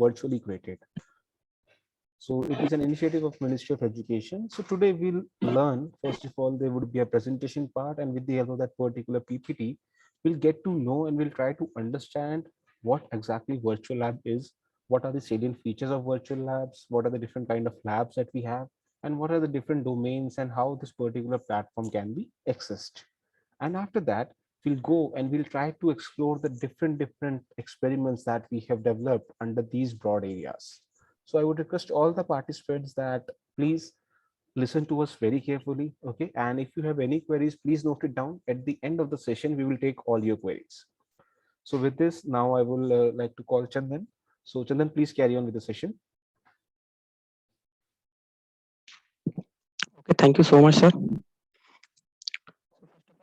virtually created. So it is an initiative of Ministry of Education. So today we'll learn, first of all, there would be a presentation part, and with the help of that particular PPT, we'll get to know and we'll try to understand what exactly virtual lab is, what are the salient features of virtual labs, what are the different kind of labs that we have, and what are the different domains and how this particular platform can be accessed. And after that, we'll go and we'll try to explore the different experiments that we have developed under these broad areas. So I would request all the participants that please listen to us very carefully, okay? And if you have any queries, please note it down. At the end of the session, we will take all your queries. So with this, now I will like to call Chandan. So Chandan, please carry on with the session. Okay, thank you so much, sir.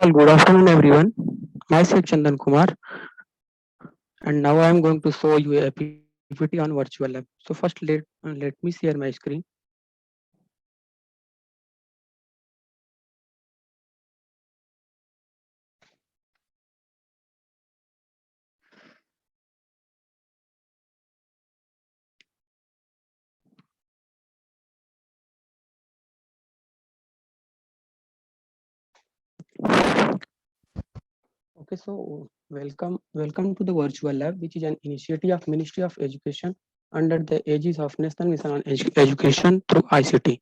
Well, good afternoon, everyone. Myself Chandan Kumar, and now I am going to show you a PPT on virtual lab. So first, let me share my screen. Okay, so welcome to the virtual lab, which is an initiative of Ministry of Education under the aegis of National Mission on Education through ICT.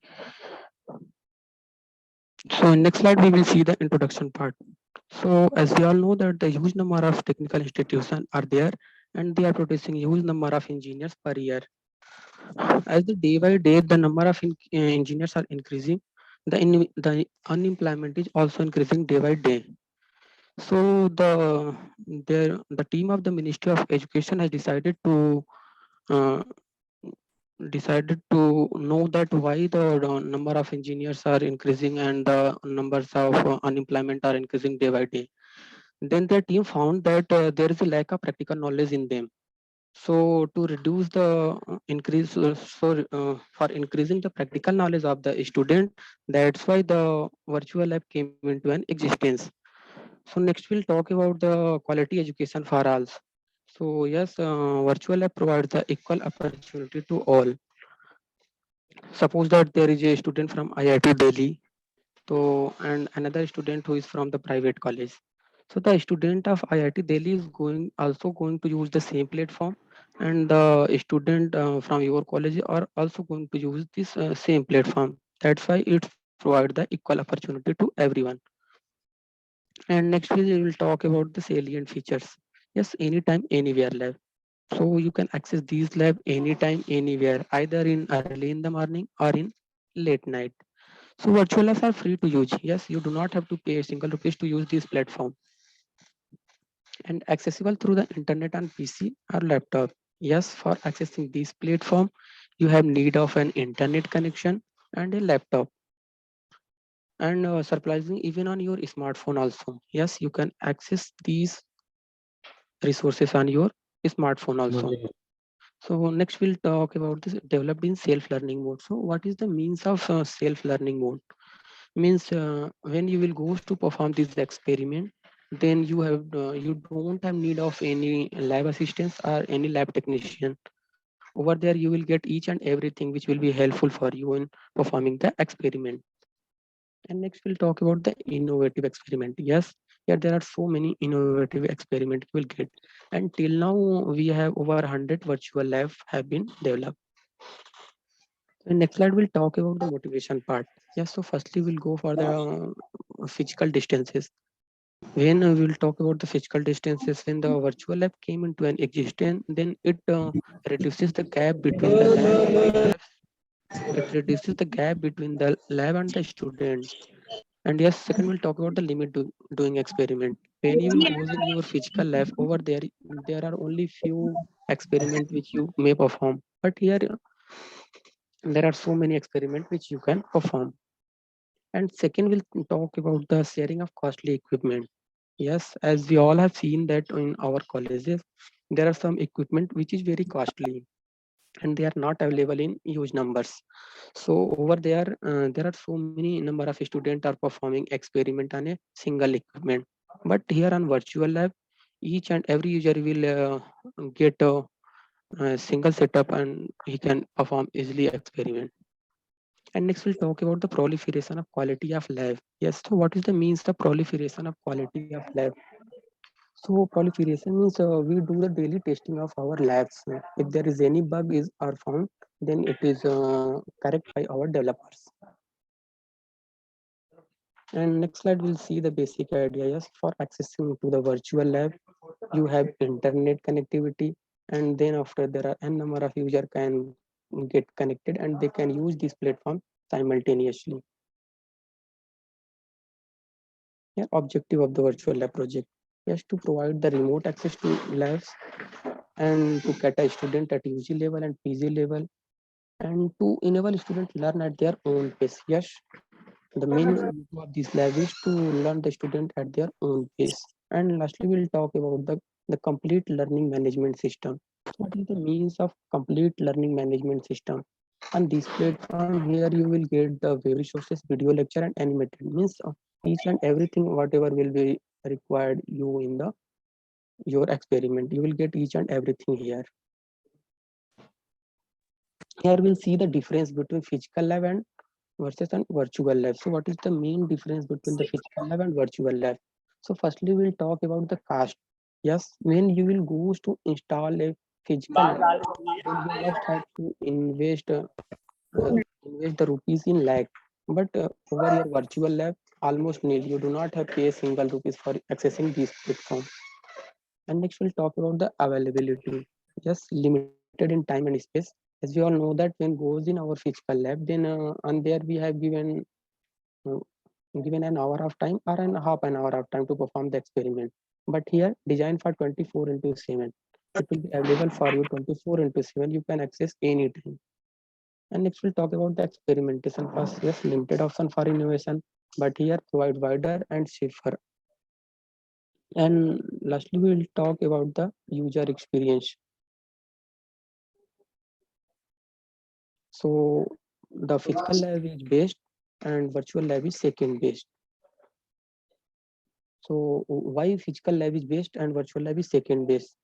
So in next slide, we will see the introduction part. So as we all know that the huge number of technical institutions are there and they are producing huge number of engineers per year. As the day by day the number of engineers are increasing, the unemployment is also increasing day by day. So the team of the Ministry of Education has uh, decided to know that why the number of engineers are increasing and the numbers of unemployment are increasing day by day. Then their team found that there is a lack of practical knowledge in them. So to reduce the increase, for increasing the practical knowledge of the student, that's why the virtual lab came into an existence. So next we'll talk about the quality education for all. So yes, virtual lab provides the equal opportunity to all. Suppose that there is a student from IIT Delhi, so and another student who is from the private college. So the student of IIT Delhi is also going to use the same platform, and the student from your college are also going to use this same platform. That's why it provides the equal opportunity to everyone. And next we will talk about the salient features. Yes, anytime, anywhere lab. So you can access these lab anytime, anywhere, either in early in the morning or in late night. So virtual labs are free to use. Yes, you do not have to pay a single rupees to use this platform and accessible through the internet on PC or laptop. Yes, for accessing this platform, you have need of an internet connection and a laptop and surprising even on your smartphone also. Yes, you can access these resources on your smartphone also. So next we'll talk about this developed in self-learning mode. So what is the means of self-learning mode? Means when you will go to perform this experiment, then you don't have need of any lab assistance or any lab technician. Over there you will get each and everything which will be helpful for you in performing the experiment. And next we'll talk about the innovative experiment. Yes, yeah, there are so many innovative experiment you will get. And till now we have over 100 virtual labs have been developed. So next slide we'll talk about the motivation part. Yes, so firstly we'll go for the physical distances. When we'll talk about the physical distances, when the virtual lab came into an existence, then it reduces the gap between the lab and the it reduces the gap between the lab and the student. And yes, second we'll talk about the doing experiment. When you will go in your physical lab over there, there are only few experiment which you may perform. But here there are so many experiments which you can perform. And second, we'll talk about the sharing of costly equipment. Yes, as we all have seen that in our colleges, there are some equipment which is very costly and they are not available in huge numbers. So over there, there are so many number of students are performing experiment on a single equipment. But here on virtual lab, each and every user will get single setup and he can perform easily experiment. And next we'll talk about the proliferation of quality of lab. Yes, so what is the means the proliferation of quality of lab? So proliferation means we do the daily testing of our labs. If there is any bug is are found, then it is correct by our developers. And next slide we'll see the basic idea. Yes, for accessing to the virtual lab, you have internet connectivity, and then after there are n number of user can get connected and they can use this platform simultaneously. Yeah, objective of the virtual lab project is to provide the remote access to labs and to cater student at UG level and PG level and to enable students learn at their own pace. Yes, the main objective of this lab is to learn the student at their own pace. And lastly, we'll talk about the complete learning management system. What is the means of complete learning management system? On this platform, here you will get the web resources, video lecture, and animated. Means each and everything, whatever will be required you in the your experiment, you will get each and everything here. Here we'll see the difference between physical lab and versus an virtual lab. So what is the main difference between the physical lab and virtual lab? So firstly, we'll talk about the cost. Yes, when you will go to install a physical lab, then you must have to uh, invest the rupees in lakh. But over your virtual lab, almost nil. You do not have pay a single rupees for accessing this platform. And next we'll talk about the availability. Yes, limited in time and space. As we all know that when goes in our physical lab, then on there we have uh, given an hour of time or an half an hour of time to perform the experiment. But here, designed for 24 into 7. It will be available for you 24 into 7. You can access anytime. And next we'll talk about the experimentation first. Yes, limited option for innovation, but here provide wider and safer. And lastly, we will talk about the user experience. So the physical lab is based and virtual lab is second based. So why physical lab is based and virtual lab is second based?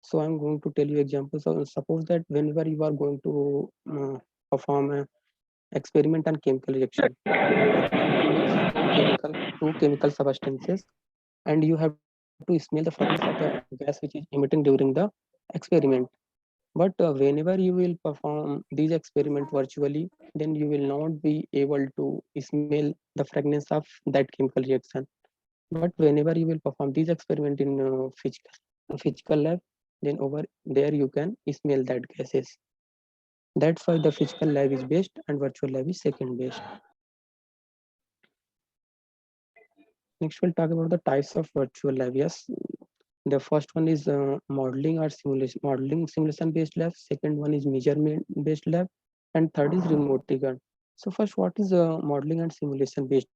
So I'm going to tell you examples. So suppose that whenever you are going to perform an experiment on chemical reaction, you have to mix two chemical substances, and you have to smell the fragrance of the gas which is emitting during the experiment. But whenever you will perform these experiment virtually, then you will not be able to smell the fragrance of that chemical reaction. But whenever you will perform these experiment in physical lab, then over there you can smell that gases. That's why the physical lab is best and virtual lab is second best. Next, we'll talk about the types of virtual lab. Yes, the first one is modeling simulation based lab. Second one is measurement based lab, and third is remote trigger. So first, what is modeling and simulation based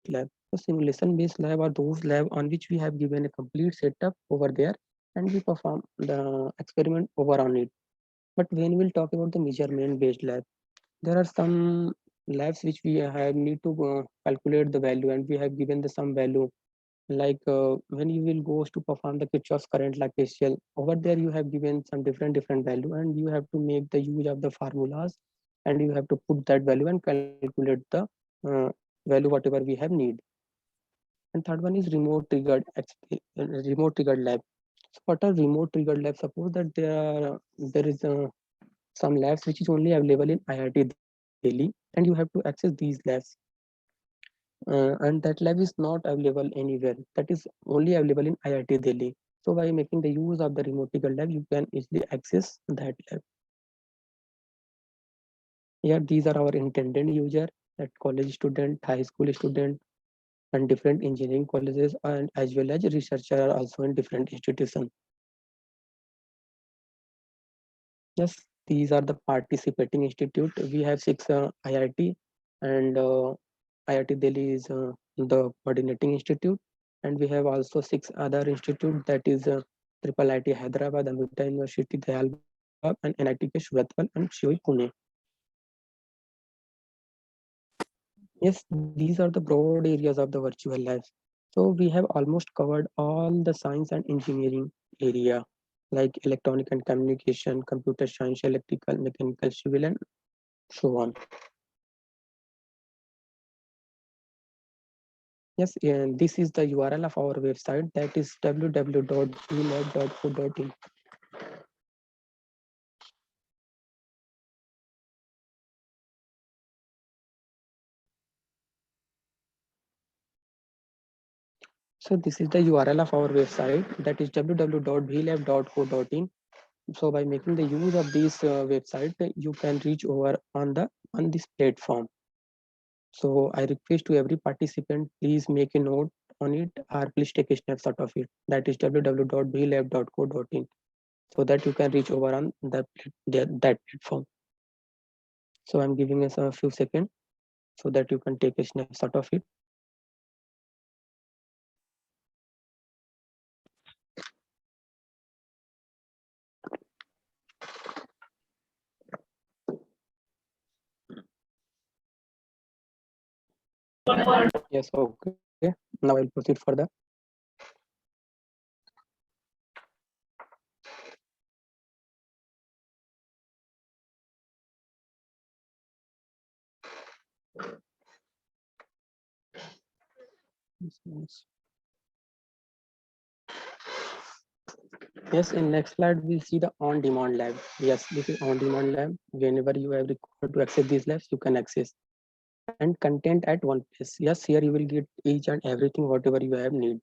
lab? So simulation based lab are those lab on which we have given a complete setup over there, and we perform the experiment over on it. But when we'll talk about the measurement based lab, there are some labs which we have need to calculate the value, and we have given the some value like when you will go to perform the Kirchhoff's current like KCL, over there you have given some different value and you have to make the use of the formulas and you have to put that value and calculate the uh, value whatever we have need. And third one is remote triggered lab. So what are remote triggered labs? Suppose that there is some labs which is only available in IIT Delhi and you have to access these labs, and that lab is not available anywhere. That is only available in IIT Delhi. So by making the use of the remote legal lab, you can easily access that lab. Yeah, these are our intended user, that college student, high school student, and different engineering colleges, and as well as researcher are also in different institutions. Yes, these are the participating institute. We have six IIT, and IIT Delhi is the coordinating institute, and we have also six other institute that is Triple IT Hyderabad, Amrita University, Dayal Bab, and NITK Suratpal and COE Pune. Yes, these are the broad areas of the virtual labs. So we have almost covered all the science and engineering area. like electronic and communication, computer science, electrical, mechanical, civil, and so on. Yes, and this is the URL of our website, that is www.blab.co.in. So this is the URL of our website, that is www.blab.co.in. So by making the use of this website, you can reach over on this platform. So I request to every participant, please make a note on it or please take a snapshot of it. That is www.blab.co.in, so that you can reach over on that platform. So I'm giving us a few seconds so that you can take a snapshot of it. Yes, okay. Now I'll proceed further. Yes, in next slide we'll see the on-demand lab. Yes, this is on-demand lab. Whenever you have required to access these labs, you can access and content at one place. Yes, here you will get each and everything whatever you have need.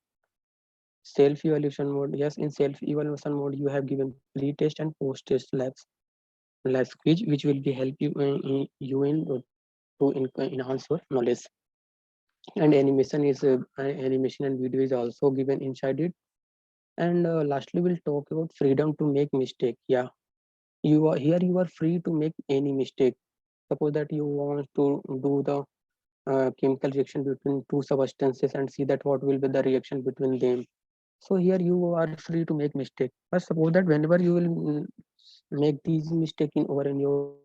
Self-evaluation mode. Yes, in self-evaluation mode, you have given pre-test and post-test labs quiz, which will be help you to enhance your knowledge. And animation and video is also given inside it. And lastly, we'll talk about freedom to make mistake. Yeah, you are free to make any mistake. Suppose that you want to do the chemical reaction between two substances and see that what will be the reaction between them. So here you are free to make mistake. But suppose that whenever you will make these mistake in your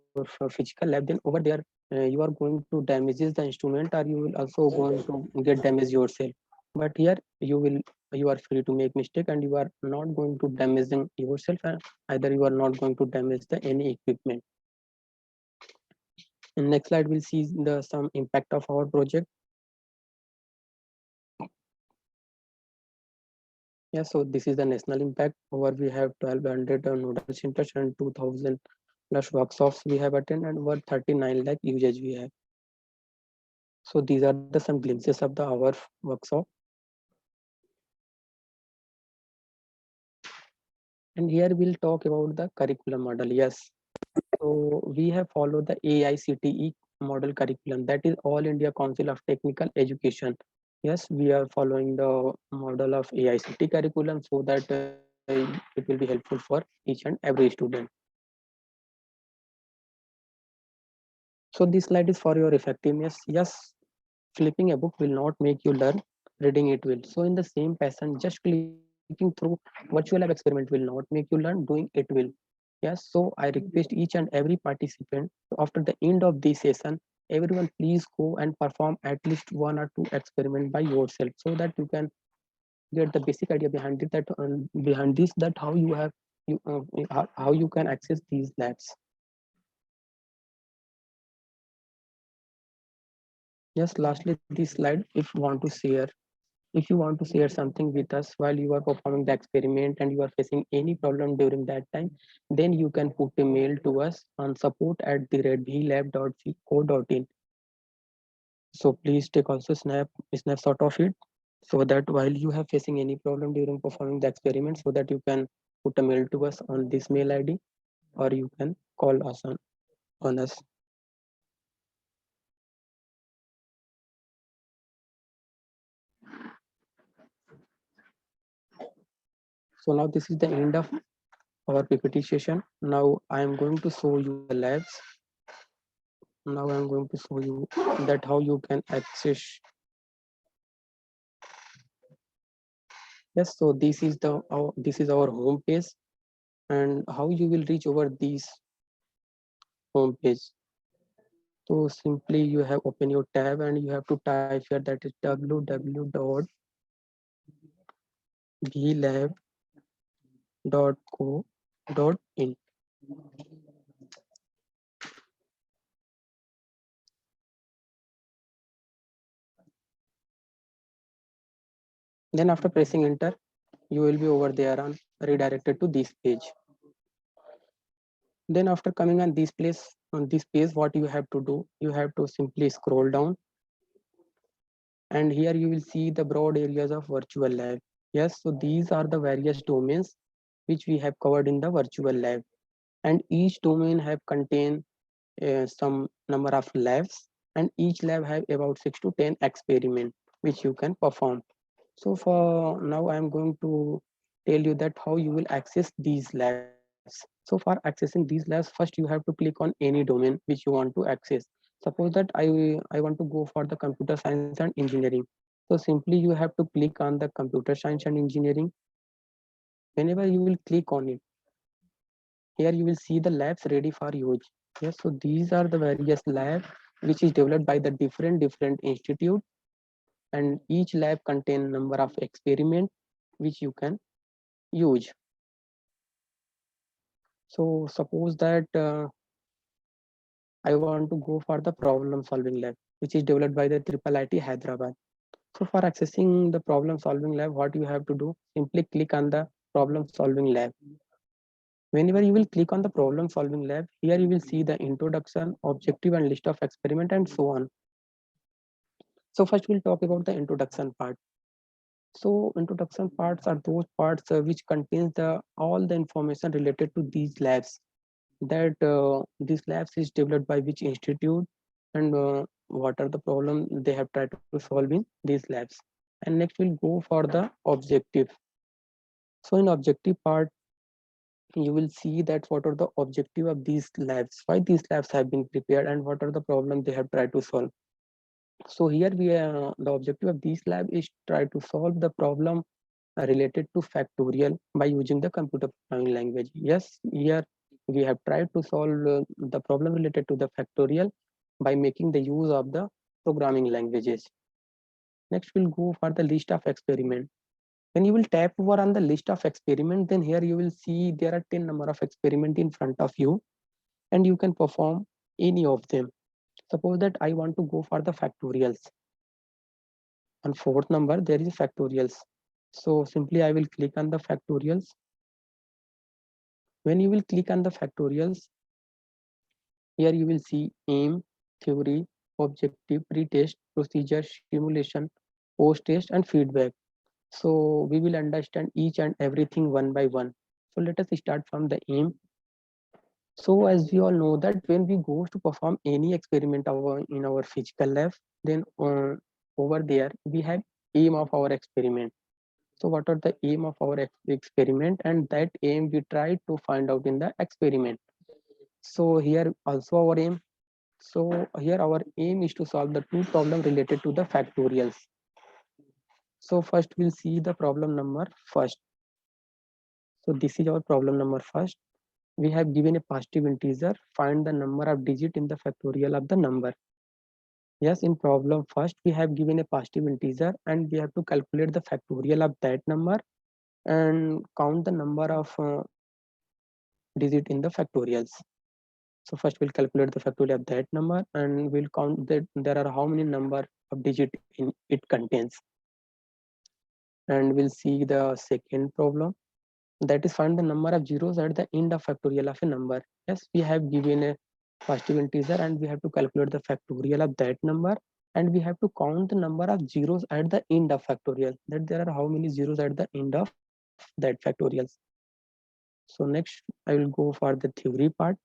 physical lab, then over there you are going to damages the instrument, or you will also going to get damage yourself. But here you are free to make mistake and you are not going to damaging yourself, and either you are not going to damage the any equipment. In next slide we'll see the some impact of our project. Yeah, so this is the national impact. Over we have 1200 nodal centers and 2000 plus workshops we have attended, and over 39 lakh users we have. So these are the some glimpses of the our workshop. And here we'll talk about the curriculum model. Yes, so we have followed the AICTE model curriculum, that is All India Council of Technical Education. Yes, we are following the model of AICTE curriculum so that it will be helpful for each and every student. So this slide is for your effectiveness. Yes, flipping a book will not make you learn, reading it will. So in the same passion, just clicking through virtual lab experiment will not make you learn, doing it will. Yes, so I request each and every participant, so after the end of this session, everyone please go and perform at least one or two experiment by yourself so that you can get the basic idea behind it, that behind this, that how you have you how you can access these labs. Yes, lastly this slide, if you want to share something with us while you are performing the experiment and you are facing any problem during that time, then you can put a mail to us on support@blab.co.in. So please take also snapshot of it, so that while you have facing any problem during performing the experiment, so that you can put a mail to us on this mail ID, or you can call us on us. So now this is the end of our PPT session. Now I am going to show you the labs. Now I'm going to show you that how you can access. Yes, so this is our home page, and how you will reach over this home page. So simply you have open your tab and you have to type here, that is www.blab.co.in. .co.in. Then after pressing enter, you will be over there on redirected to this page. Then after coming on this page, what you have to do, you have to simply scroll down, and here you will see the broad areas of virtual lab. Yes, so these are the various domains which we have covered in the virtual lab, and each domain have contain some number of labs, and each lab have about 6 to 10 experiment which you can perform. So for now I am going to tell you that how you will access these labs. So for accessing these labs, first you have to click on any domain which you want to access. Suppose that I want to go for the computer science and engineering. So simply you have to click on the computer science and engineering. Whenever you will click on it, here you will see the labs ready for use. Yes, so these are the various lab which is developed by the different institute, and each lab contain number of experiment which you can use. So suppose that I want to go for the problem solving lab, which is developed by the Triple IT Hyderabad. So for accessing the problem solving lab, what you have to do, simply click on the problem solving lab. Whenever you will click on the problem solving lab, here you will see the introduction, objective and list of experiment and so on. So first we'll talk about the introduction part. So introduction parts are those parts which contains the all the information related to these labs, that these labs is developed by which institute, and what are the problem they have tried to solve in these labs. And next we'll go for the objective. So in objective part, you will see that what are the objective of these labs, why these labs have been prepared, and what are the problem they have tried to solve. So here the objective of this lab is try to solve the problem related to factorial by using the computer programming language. Yes, here we have tried to solve the problem related to the factorial by making the use of the programming languages. Next, we'll go for the list of experiment. When you will tap over on the list of experiment, then here you will see there are 10 number of experiment in front of you, and you can perform any of them. Suppose that I want to go for the factorials. On fourth number, there is factorials. So simply I will click on the factorials. When you will click on the factorials, here you will see aim, theory, objective, pretest, procedure, simulation, post-test, and feedback. So we will understand each and everything one by one. So let us start from the aim. So as we all know that when we go to perform any experiment in our physical lab, then over there we have aim of our experiment. So what are the aim of our experiment, and that aim we try to find out in the experiment. So here also our aim. So here our aim is to solve the two problem related to the factorials. So first we'll see the problem number first. So this is our problem number first. We have given a positive integer, find the number of digit in the factorial of the number. Yes, in problem first we have given a positive integer and we have to calculate the factorial of that number and count the number of digit in the factorials. So first we'll calculate the factorial of that number and we'll count that there are how many number of digit in it contains. And we'll see the second problem, that is find the number of zeros at the end of factorial of a number. Yes, we have given a positive integer and we have to calculate the factorial of that number, and we have to count the number of zeros at the end of factorial, that there are how many zeros at the end of that factorials. So next I will go for the theory part.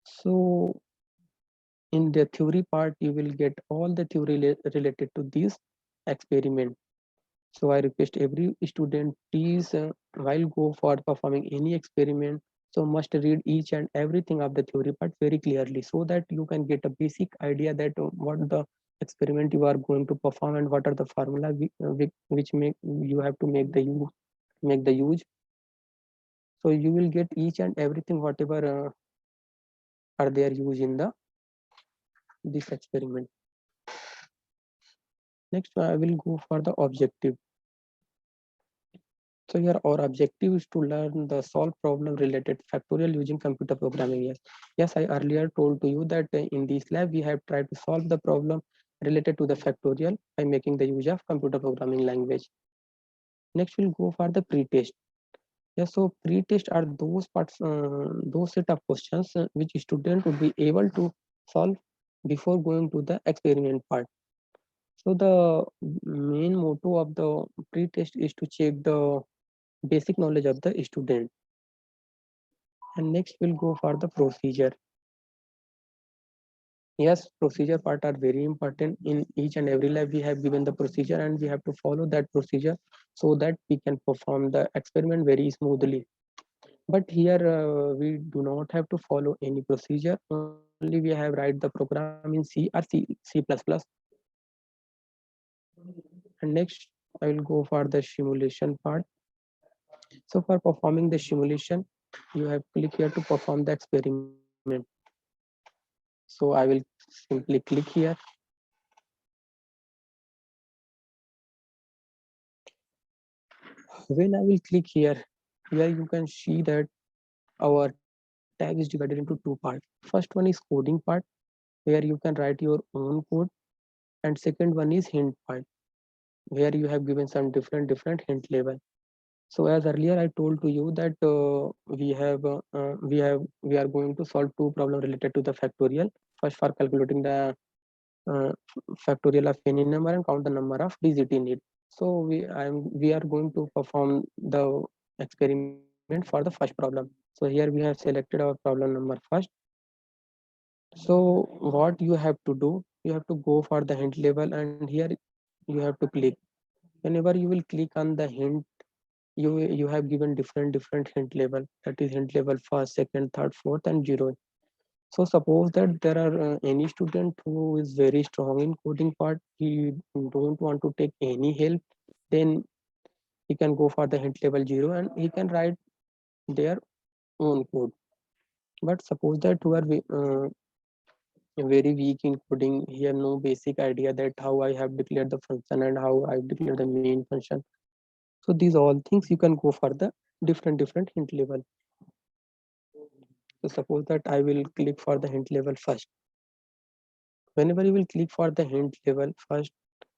So in the theory part you will get all the theory related to this experiment. So I request every student, please while go for performing any experiment, so must read each and everything of the theory part very clearly, so that you can get a basic idea that what the experiment you are going to perform and what are the formula which make you have to make the use. So you will get each and everything whatever are there used in the this experiment. Next I will go for the objective. So here our objective is to learn the solve problem related factorial using computer programming. Yes, I earlier told to you that in this lab we have tried to solve the problem related to the factorial by making the use of computer programming language. Next we'll go for the pre-test. Yeah, so pre-test are those parts, those set of questions which student would be able to solve before going to the experiment part. So the main motto of the pre-test is to check the basic knowledge of the student. And next we'll go for the procedure. Yes, procedure part are very important. In each and every lab we have given the procedure and we have to follow that procedure so that we can perform the experiment very smoothly. But here we do not have to follow any procedure, only we have write the program in C or C++. And next I will go for the simulation part. So for performing the simulation, you have click here to perform the experiment. So I will simply click here. When I will click here, here you can see that our tag is divided into two parts. First one is coding part, where you can write your own code, and second one is hint part, where you have given some different hint level. So as earlier I told to you that we are going to solve two problems related to the factorial. First, for calculating the uh, factorial of any number and count the number of digit in it. So we are going to perform the experiment for the first problem. So here we have selected our problem number first. So what you have to do, you have to go for the hint level, and here you have to click. Whenever you will click on the hint, you have given different hint level, that is hint level first, second, third, fourth, and zero. So suppose that there are any student who is very strong in coding part, he don't want to take any help, then he can go for the hint level 0 and he can write their own code. But suppose that who are very weak in coding, he have no basic idea that how I have declared the function and how I declared the main function. So these all things you can go for the different hint level. So suppose that I will click for the hint level first. Whenever you will click for the hint level first,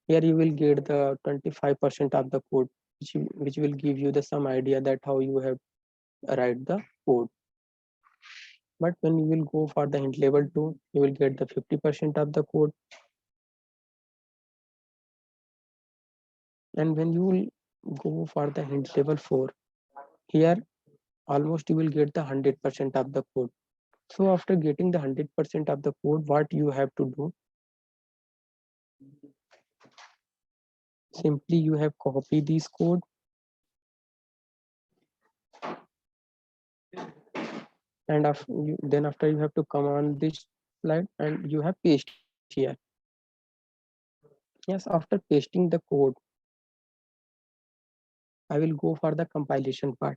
here you will get the 25% of the code, which will give you the some idea that how you have write the code. But when you will go for the hint level 2, you will get the 50% of the code. And when you will go for the hint level 4, here almost you will get the 100% of the code. So after getting the 100% of the code, what you have to do, simply you have copy this code, and then after you have to come on this slide and you have paste here. Yes, after pasting the code, I will go for the compilation part,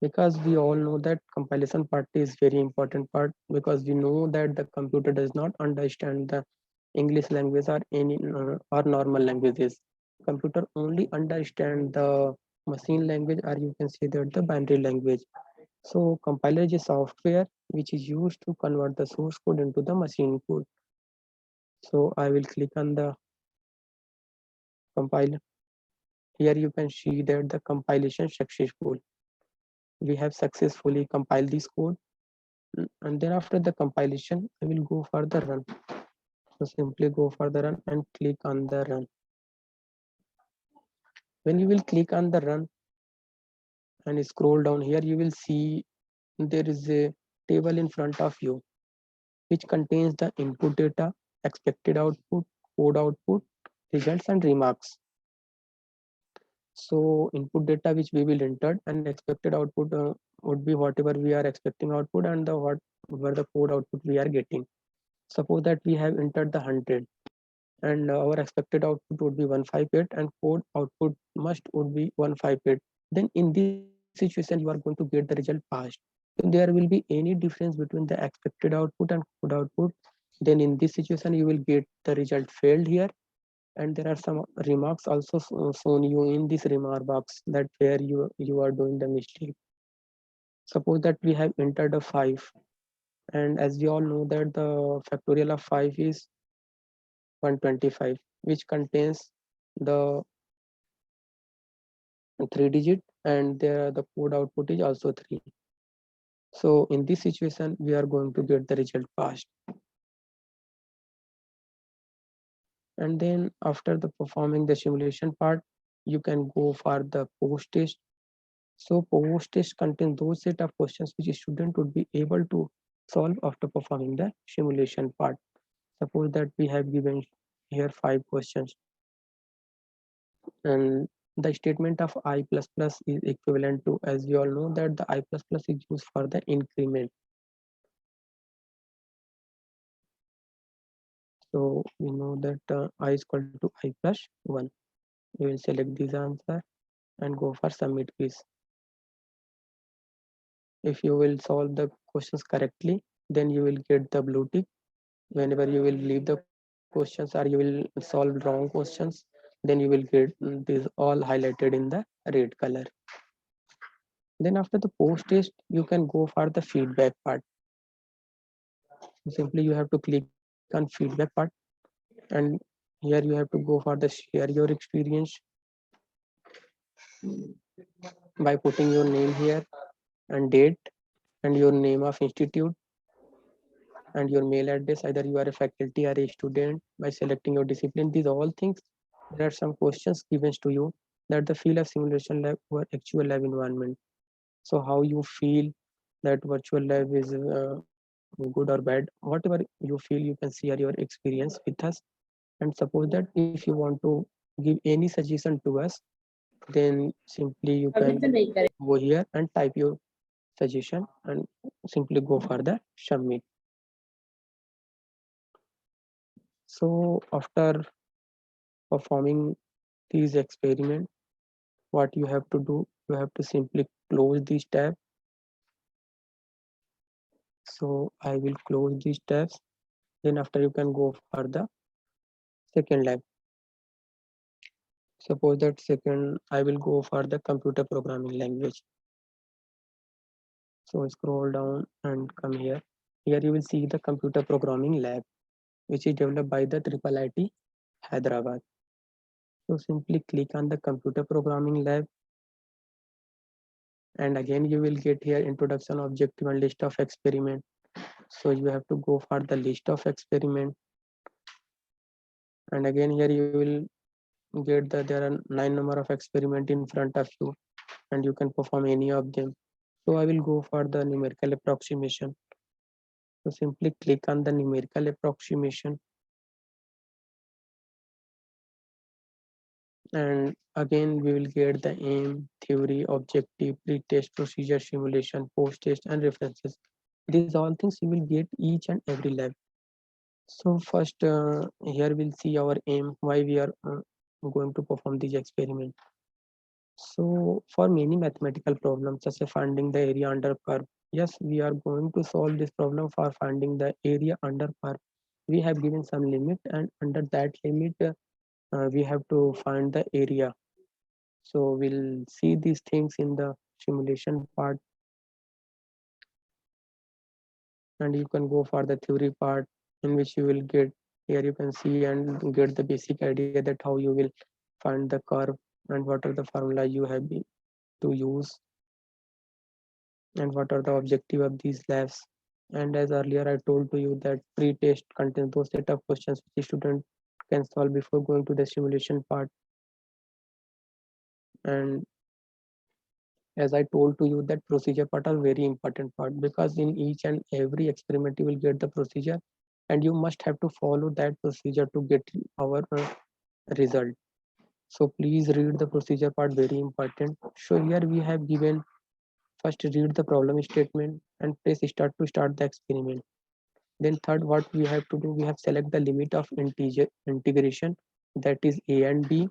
because we all know that compilation part is very important part, because we know that the computer does not understand the English language or any or normal languages. Computer only understand the machine language, or you can say that the binary language. So compiler is a software which is used to convert the source code into the machine code. So I will click on the compile. Here you can see that the compilation successful. We have successfully compiled this code. And then after the compilation, I will go for the run. So simply go for the run and click on the run. When you will click on the run and scroll down here, you will see there is a table in front of you which contains the input data, expected output, code output, results, and remarks. So input data which we will enter, and expected output would be whatever we are expecting output, and the whatever the code output we are getting. Suppose that we have entered the 100, and our expected output would be 158, and code output must would be 158. Then in this situation you are going to get the result passed. If there will be any difference between the expected output and code output, then in this situation you will get the result failed here. And there are some remarks also shown you in this remark box that where you are doing the mistake. Suppose that we have entered a 5, and as we all know that the factorial of 5 is 125, which contains the 3 digit, and there the code output is also 3. So in this situation we are going to get the result fast. And then after the performing the simulation part, you can go for the post test. So post test contains those set of questions which a student would be able to solve after performing the simulation part. Suppose that we have given here 5 questions, and the statement of I plus plus is equivalent to, as we all know that the I plus plus is used for the increment. So we know that I is equal to I plus 1. We will select this answer and go for submit quiz. If you will solve the questions correctly, then you will get the blue tick. Whenever you will leave the questions or you will solve wrong questions, then you will get these all highlighted in the red color. Then after the post test, you can go for the feedback part. Simply you have to click on feedback part, and here you have to go for the share your experience by putting your name here and date and your name of institute and your mail address, either you are a faculty or a student, by selecting your discipline. These all things, there are some questions given to you that the field of simulation lab or actual lab environment. So how you feel that virtual lab is good or bad, whatever you feel, you can share your experience with us. And suppose that if you want to give any suggestion to us, then simply you can go here and type your suggestion and simply go for the submit. So after performing these experiment, what you have to do, you have to simply close this tab. So I will close these tabs. Then after you can go for the second lab. Suppose that second I will go for the computer programming language. So scroll down and come here. Here you will see the computer programming lab, which is developed by the Triple IT Hyderabad. So simply click on the computer programming lab, and again you will get here introduction, objective and list of experiment. So you have to go for the list of experiment, and again here you will get that there are 9 number of experiment in front of you, and you can perform any of them. So I will go for the numerical approximation. So simply click on the numerical approximation, and again we will get the aim, theory, objective, pre-test, procedure, simulation, post-test and references. These all things you will get each and every lab. So first here we'll see our aim, why we are going to perform these experiment. So for many mathematical problems such as finding the area under curve, yes, we are going to solve this problem for finding the area under curve. We have given some limit, and under that limit we have to find the area. So we'll see these things in the simulation part, and you can go for the theory part, in which you will get, here you can see and get the basic idea that how you will find the curve and what are the formula you have to use and what are the objective of these labs. And as earlier I told to you that pre-test contains those set of questions which student can solve before going to the simulation part. And as I told to you that procedure part are very important part, because in each and every experiment you will get the procedure, and you must have to follow that procedure to get our result. So please read the procedure part, very important. So here we have given, first read the problem statement and press start to start the experiment. Then third, what we have to do, we have select the limit of integer integration, that is a and b.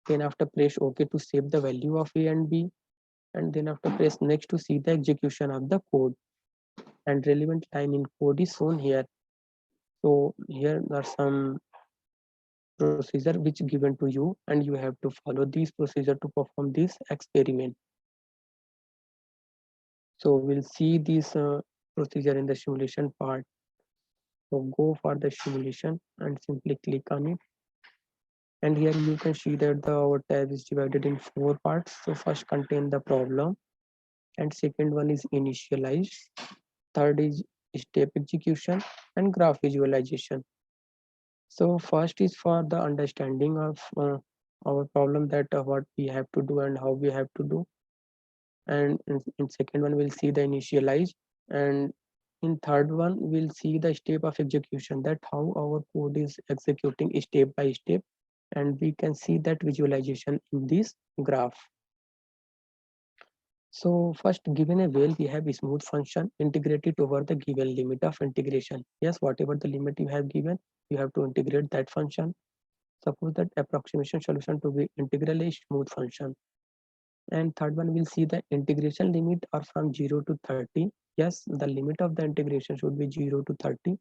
Then after press OK to save the value of a and b, and then after press next to see the execution of the code, and relevant line in code is shown here. So here are some procedure which given to you, and you have to follow these procedure to perform this experiment. So we'll see this procedure in the simulation part. So go for the simulation and simply click on it. And here you can see that our tab is divided in 4 parts. So first contain the problem, and second one is initialize, third is step execution, and graph visualization. So first is for the understanding of our problem, that what we have to do and how we have to do. And in second one we'll see the initialize, and in third one we'll see the step of execution, that how our code is executing step by step, and we can see that visualization in this graph. So first, given a well, we have a smooth function integrated over the given limit of integration. Yes, whatever the limit you have given, you have to integrate that function. Suppose that approximation solution to be integrally smooth function. And third one, we'll see the integration limit are from 0 to 30. Yes, the limit of the integration should be 0 to 30.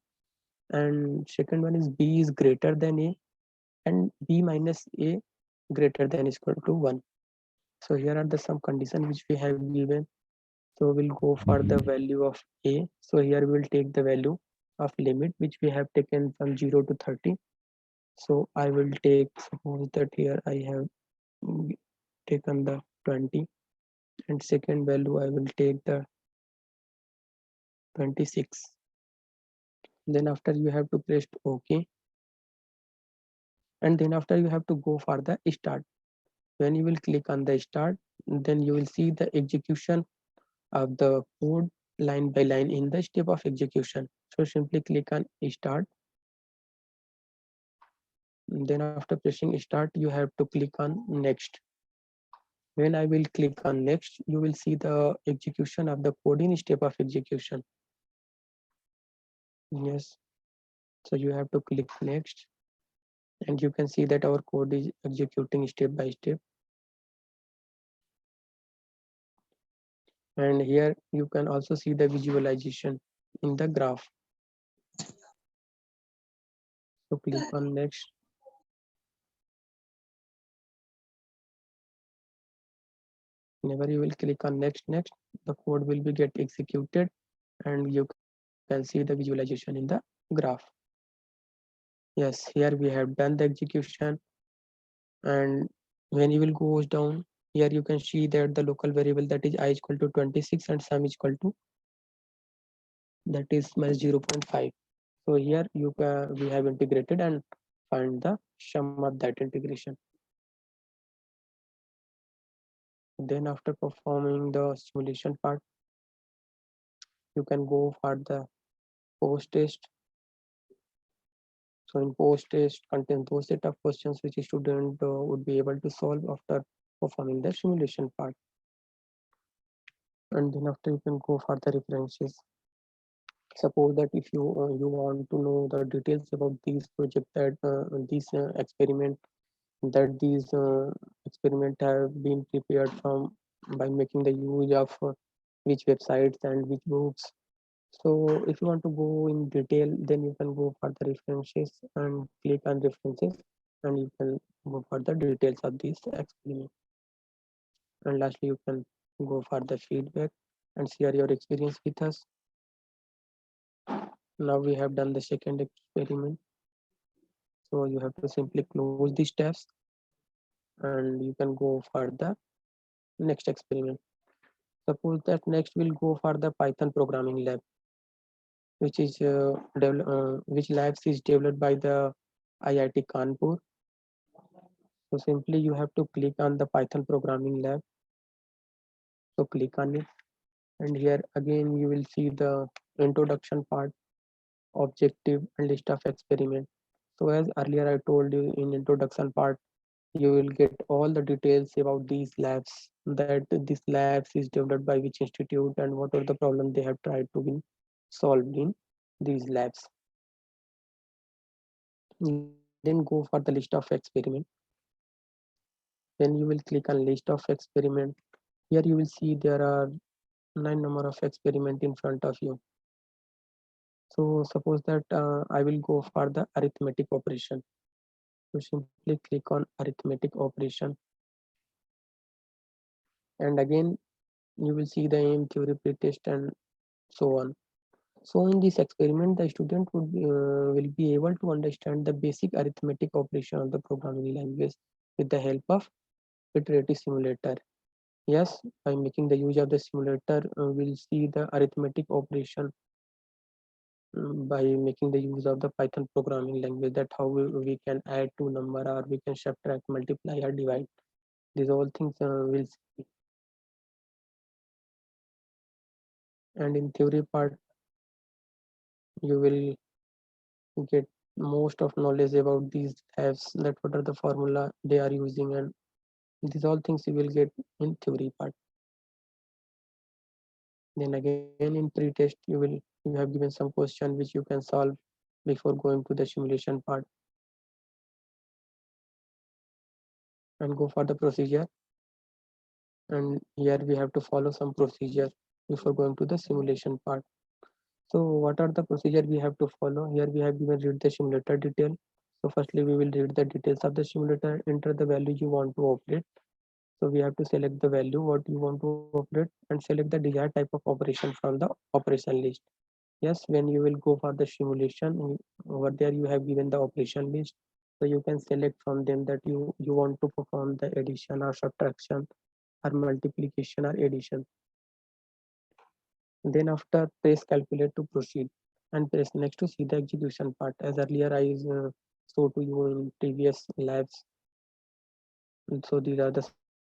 And second one is b is greater than a, and b minus a greater than equal to 1. So here are the some conditions which we have given. So we'll go for the value of a. So here we'll take the value of limit which we have taken from 0 to 30. So I will take, suppose that here I have taken the 20, and second value I will take the 26. Then after you have to press OK, and then after you have to go for the start. When you will click on the start, then you will see the execution of the code line by line in the step of execution. So simply click on start. Then after pressing start, you have to click on next. When I will click on next, you will see the execution of the code in step of execution. Yes, so you have to click next, and you can see that our code is executing step by step. And here you can also see the visualization in the graph. So click on next. Whenever you will click on next, the code will be get executed, and you can see the visualization in the graph. Yes, here we have done the execution, and when you will go down, here you can see that the local variable, that is I is equal to 26 and sum is equal to, that is minus 0.5. So here we have integrated and find the sum of that integration. Then after performing the simulation part, you can go for the post test. So in post test contains those set of questions which a student would be able to solve after performing the simulation part. And then after you can go for the references. Suppose that if you want to know the details about these project, that these experiment, that these experiment have been prepared from by making the use of which websites and which books. So if you want to go in detail, then you can go for the references and click on references, and you can go for the details of this experiment. And lastly, you can go for the feedback and share your experience with us. Now we have done the second experiment. So you have to simply close these tabs, and you can go for the next experiment. Suppose that next we'll go for the Python programming lab, which is which labs is developed by the IIT Kanpur. So simply you have to click on the Python programming lab. So click on it, and here again you will see the introduction part, objective, and list of experiment. So as earlier I told you in introduction part, you will get all the details about these labs, that this labs is developed by which institute and what are the problem they have tried to be solved in these labs. Then go for the list of experiment. Then you will click on list of experiment. Here you will see there are 9 number of experiment in front of you. So suppose that I will go for the arithmetic operation. you simply click on arithmetic operation, and again you will see the aim, theory, pretest, and so on. So in this experiment, the student will be able to understand the basic arithmetic operation of the programming language with the help of iterative simulator. Yes, by making the use of the simulator, we'll see the arithmetic operation by making the use of the Python programming language. That how we can add two number, or we can subtract, multiply, or divide. These all things we'll see. And in theory part, you will get most of knowledge about these apps, that what are the formula they are using, and these all things you will get in theory part. Then again in pre-test you have given some question which you can solve before going to the simulation part, and go for the procedure. And here we have to follow some procedure before going to the simulation part. So what are the procedure we have to follow? Here we have given read the simulator detail. So firstly we will read the details of the simulator, enter the value you want to operate. So we have to select the value what you want to operate and select the desired type of operation from the operation list. Yes, when you will go for the simulation, over there you have given the operation list. So you can select from them that you want to perform the addition or subtraction or multiplication or addition. Then after press calculate to proceed, and press next to see the execution part. As earlier I showed to you in previous labs. And so these are the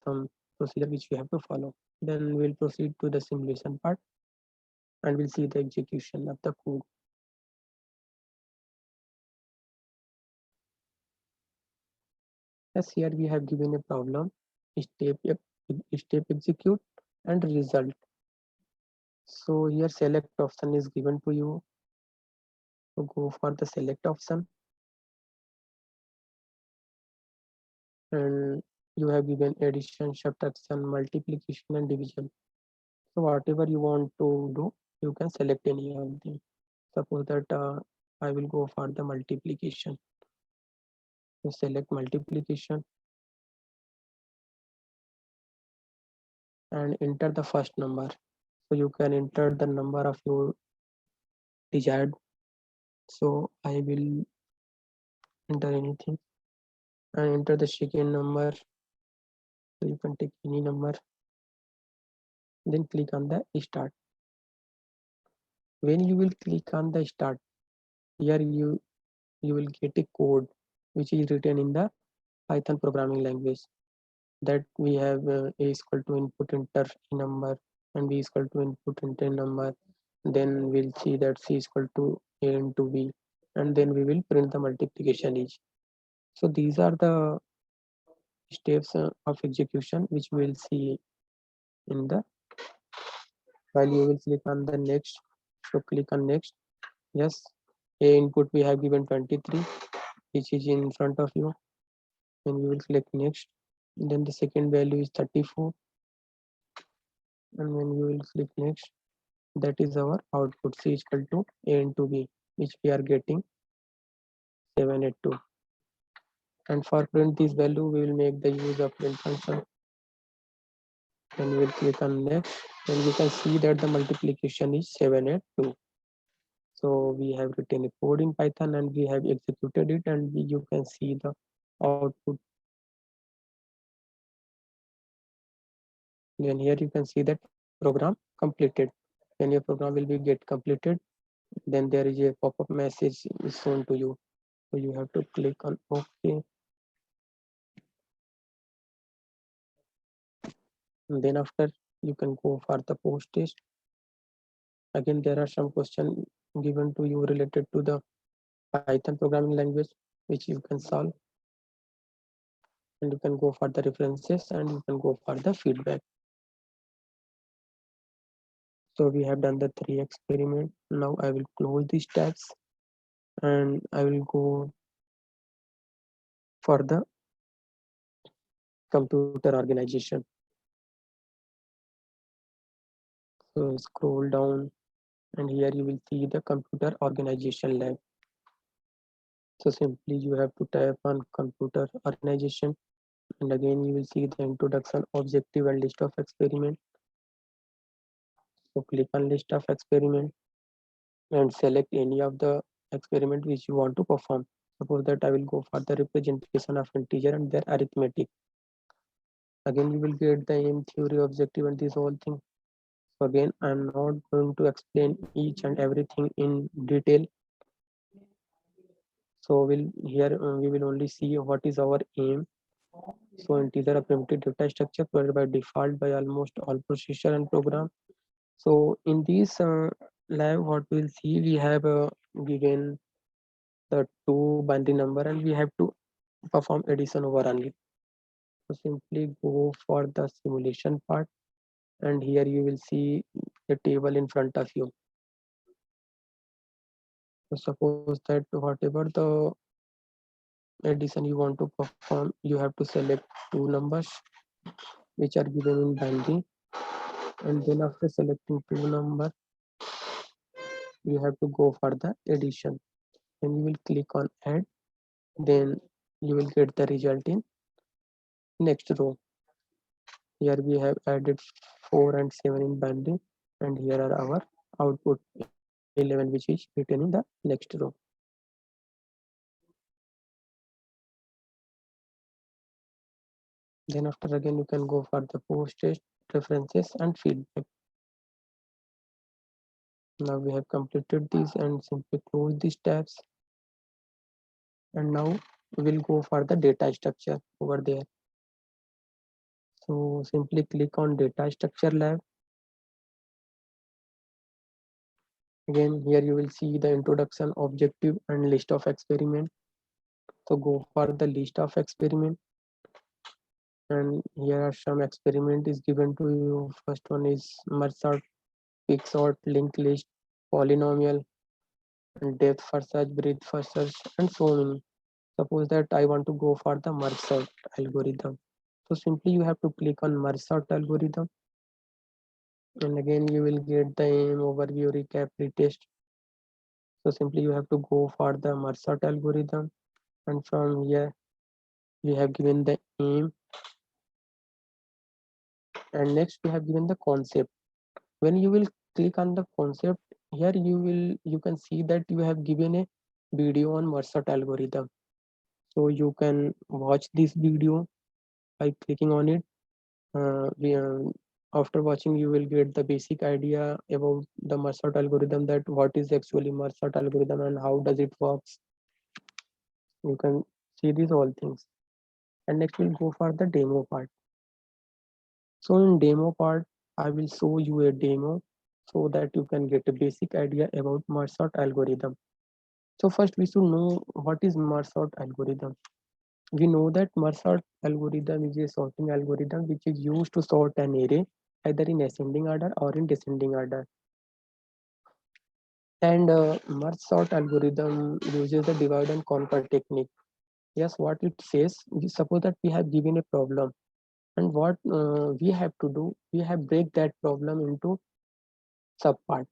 some procedure which we have to follow. Then we'll proceed to the simulation part, and we'll see the execution of the code. As here we have given a problem, step step execute and result. So here select option is given to you. So go for the select option, and you have given addition, subtraction, multiplication, and division. So whatever you want to do, you can select any of them. Suppose that I will go for the multiplication. So select multiplication and enter the first number. So you can enter the number of your desired. So I will enter anything and enter the second number. So you can take any number, then click on the start. When you will click on the start, here you will get a code which is written in the Python programming language, that we have a is equal to input enter a number, and b is equal to input enter number. Then we'll see that c is equal to a into b, and then we will print the multiplication each. So these are the steps of execution which we will see in the, while you will click on the next. So click on next. Yes, a input we have given 23, which is in front of you, and you will click next. Then the second value is 34, and when you will click next, that is our output, c is equal to a into b, which we are getting 782. And for print this value we will make the use of print function, and we will click on next, and you can see that the multiplication is 782. So we have written a code in Python and we have executed it, and you can see the output. Then here you can see that program completed. When your program will be get completed, then there is a pop-up message is shown to you. So you have to click on OK. And then after you can go for the post test. Again, there are some questions given to you related to the Python programming language, which you can solve. And you can go for the references, and you can go for the feedback. So we have done the 3 experiment. Now I will close these tabs, and I will go for the computer organization. So scroll down, and here you will see the computer organization lab. So simply you have to tap on computer organization, and again you will see the introduction, objective and list of experiment. So click on list of experiment and select any of the experiment which you want to perform. Suppose that I will go for the representation of integer and their arithmetic. Again you will get the aim, theory, objective and this whole thing. So again I'm not going to explain each and everything in detail. So we'll here we will only see what is our aim. So integer a primitive data structure provided by default by almost all processor and program. So in this lab, what we'll see, we have given the two binary number and we have to perform addition over on it. So simply go for the simulation part, and here you will see the table in front of you. So suppose that whatever the addition you want to perform, you have to select two numbers which are given in binary, and then after selecting two number, you have to go for the addition. And you will click on add, then you will get the result in next row. Here we have added 4 and 7 in binary, and here are our output 11 which is written in the next row. Then after again you can go for the post test, references and feedback. Now we have completed this and simply close these tabs, and now we will go for the data structure over there. So simply click on data structure lab. Again here you will see the introduction, objective and list of experiment. So go for the list of experiment, and here are some experiment is given to you. First one is merge sort, pick sort, linked list, polynomial, and depth first search, breadth first search, and so many. Suppose that I want to go for the merge sort algorithm. So simply you have to click on merge sort algorithm, and again you will get the aim, overview, recap, retest. So simply you have to go for the merge sort algorithm, and from here we have given the aim, and next we have given the concept. When you will click on the concept, here you can see that you have given a video on merge sort algorithm. So you can watch this video by clicking on it. After watching, you will get the basic idea about the merge sort algorithm, that what is actually merge sort algorithm and how does it works. You can see these all things. And next we'll go for the demo part. So in demo part, I will show you a demo so that you can get a basic idea about merge sort algorithm. So first we should know what is merge sort algorithm. We know that merge sort algorithm is a sorting algorithm which is used to sort an array either in ascending order or in descending order. And merge sort algorithm uses the divide and conquer technique. Yes, what it says, we suppose that we have given a problem, and what we have to do, we have break that problem into subpart.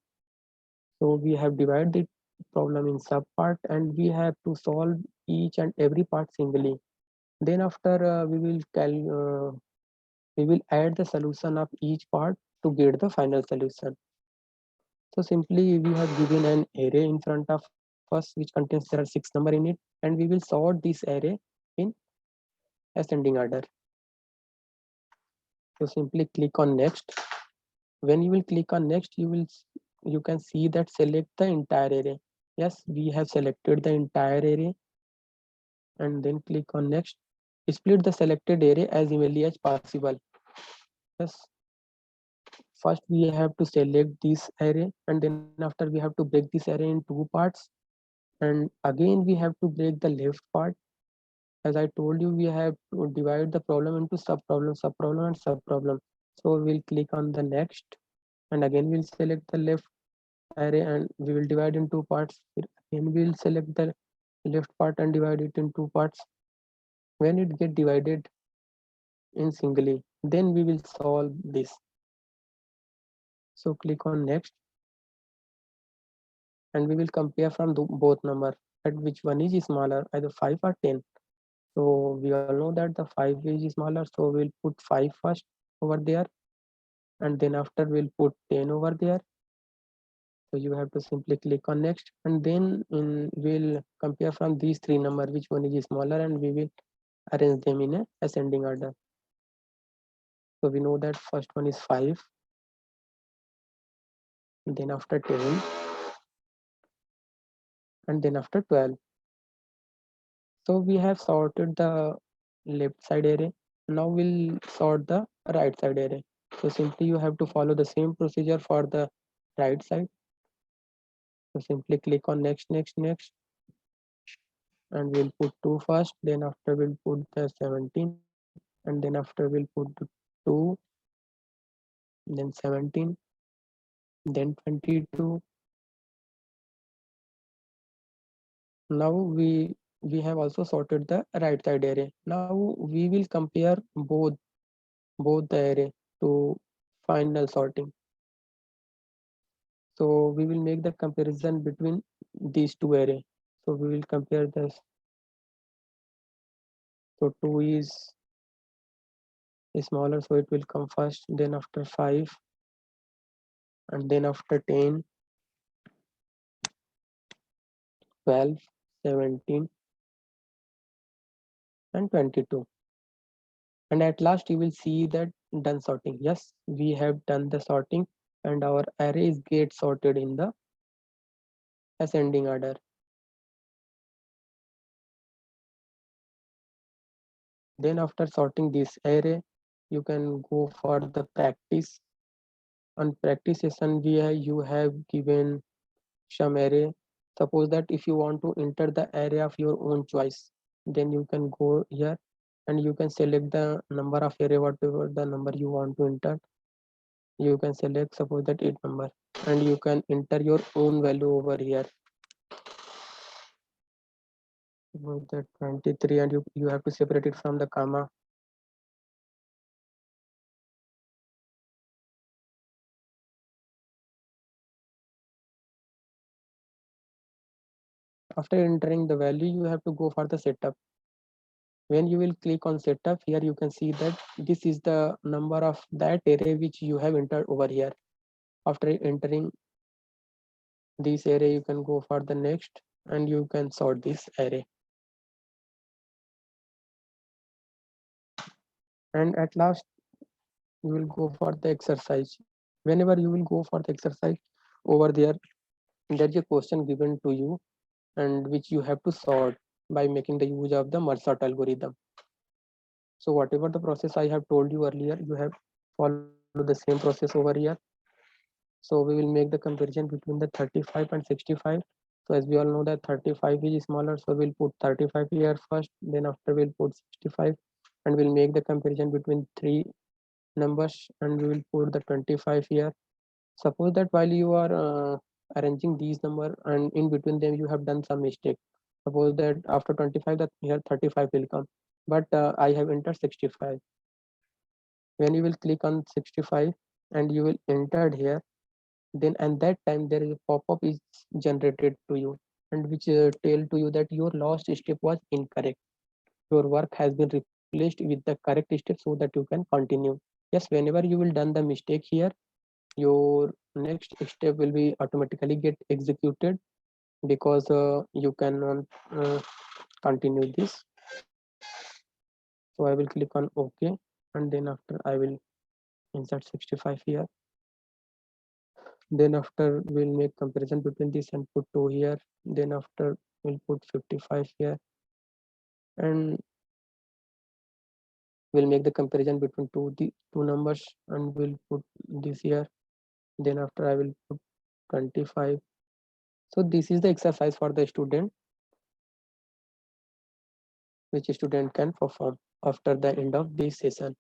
So we have divided the problem in subpart, and we have to solve each and every part singly. Then after we will add the solution of each part to get the final solution. So simply we have given an array in front of us which contains there are 6 number in it, and we will sort this array in ascending order. So simply click on next. When you will click on next, you can see that select the entire array. Yes, we have selected the entire array, and then click on next. Split the selected array as evenly as possible. Yes, first we have to select this array, and then after we have to break this array in two parts, and again we have to break the left part. As I told you, we have to divide the problem into sub problem, sub problem and sub problem. So we'll click on the next, and again we'll select the left array and we will divide in two parts. Again we'll select the left part and divide it in two parts. When it get divided in singly, then we will solve this. So click on next. and we will compare from both number at which one is smaller, either 5 or 10. So we all know that the 5 is smaller, so we'll put 5 first over there, and then after we'll put 10 over there. So you have to simply click on next, and then we'll compare from these three number which one is smaller, and we will arrange them in a ascending order. So we know that first one is 5, then after 10, and then after 12. So we have sorted the left side array. Now we'll sort the right side array. So simply you have to follow the same procedure for the right side. So simply click on next, next, next, and we'll put 2 first. Then after we'll put the 17, and then after we'll put the 2, then 17, then 22. Now we have also sorted the right side array. Now we will compare both the array to final sorting. So we will make the comparison between these two array. So we will compare this. So 2 is smaller, so it will come first, then after 5, and then after 10, 12, 17, and 22. And at last you will see that done sorting. Yes, we have done the sorting, and our arrays get sorted in the ascending order. Then after sorting this array, you can go for the practice. On practice session, you have given some array. Suppose that if you want to enter the array of your own choice, then you can go here and you can select the number of array, whatever the number you want to enter. You can select, suppose that 8 number, and you can enter your own value over here. Suppose that 23, and you have to separate it from the comma. After entering the value, you have to go for the setup. When you will click on setup, here you can see that this is the number of that array which you have entered over here. After entering this array, you can go for the next, and you can sort this array. And at last you will go for the exercise. Whenever you will go for the exercise, over there is a question given to you, and which you have to sort by making the use of the merge sort algorithm. So whatever the process I have told you earlier, you have follow the same process over here. So we will make the comparison between the 35 and 65. So as we all know that 35 is smaller, so we'll put 35 here first, then after we'll put 65, and we'll make the comparison between three numbers, and we will put the 25 here. Suppose that while you are arranging these number and in between them you have done some mistake. Suppose that after 25 that here 35 will come, but I have entered 65. When you will click on 65 and you will enter here, then at that time there is a pop-up is generated to you, and which tell to you that your last step was incorrect. Your work has been replaced with the correct step so that you can continue. Yes, whenever you will done the mistake here, your next step will be automatically get executed, because you cannot uh, continue this. So I will click on OK, and then after I will insert 65 here. Then after we'll make comparison between this and put 2 here. Then after we'll put 55 here, and we'll make the comparison between the two numbers, and we'll put this here. Then after I will put 25. So this is the exercise for the student, which student can perform after the end of this session.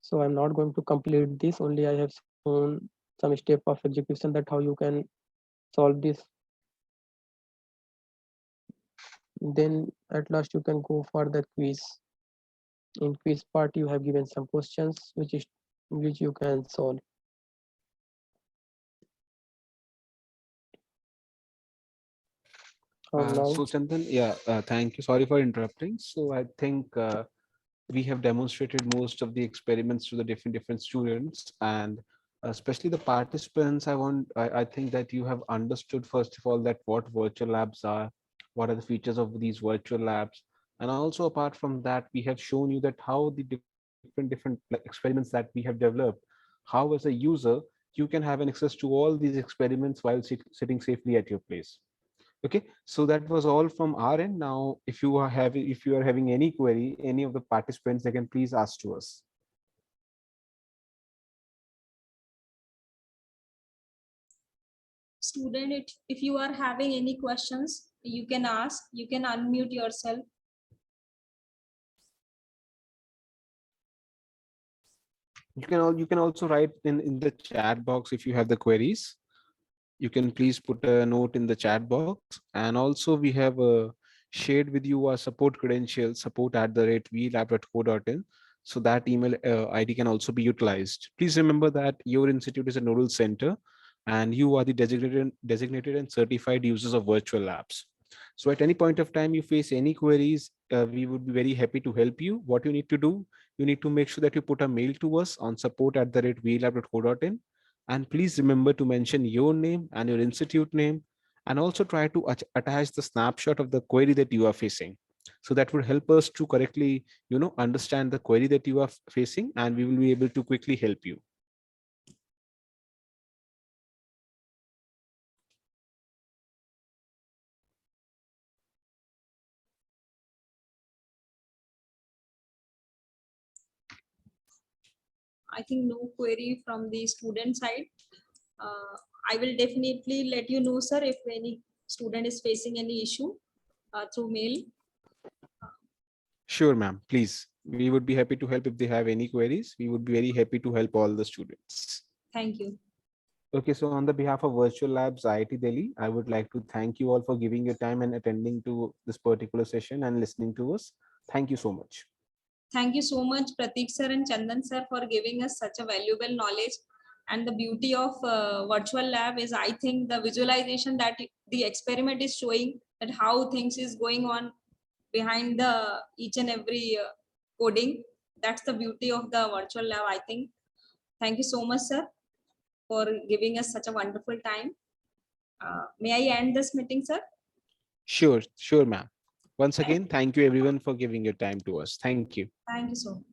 So I'm not going to complete this, only I have shown some step of execution that how you can solve this. Then at last you can go for the quiz. In quiz part you have given some questions which which you can solve. Now, So Chandan, yeah, thank you. Sorry for interrupting. So I think we have demonstrated most of the experiments to the different students, and especially the participants. I think that you have understood first of all that what virtual labs are, what are the features of these virtual labs, and also apart from that, we have shown you that how the different like, experiments that we have developed, how as a user you can have an access to all these experiments while sitting safely at your place. Okay, so that was all from our end. Now, if you are having any query, any of the participants, they can please ask to us. Student, if you are having any questions, you can ask, you can unmute yourself. You can also write in the chat box if you have the queries. You can please put a note in the chat box, and also we have shared with you our support credentials, support@vlab.co.in, so that email ID can also be utilized. Please remember that your institute is a nodal center and you are the designated and certified users of virtual labs. So at any point of time you face any queries, we would be very happy to help you. What you need to do, you need to make sure that you put a mail to us on support@vlab.co.in, and please remember to mention your name and your institute name, and also try to attach the snapshot of the query that you are facing. So that would help us to correctly, understand the query that you are facing, and we will be able to quickly help you. I think no query from the student side. I will definitely let you know, sir, if any student is facing any issue through mail. Sure, ma'am. Please. We would be happy to help if they have any queries. We would be very happy to help all the students. Thank you. Okay, so on the behalf of Virtual Labs IIT Delhi, I would like to thank you all for giving your time and attending to this particular session and listening to us. Thank you so much. Thank you so much, Prateek sir and Chandan sir, for giving us such a valuable knowledge. And the beauty of virtual lab is, I think, the visualization that the experiment is showing, that how things is going on behind the each and every coding. That's the beauty of the virtual lab, I think. Thank you so much, sir, for giving us such a wonderful time. May I end this meeting, sir? Sure, ma'am. Once again, thank you everyone for giving your time to us. Thank you. Thank you so much.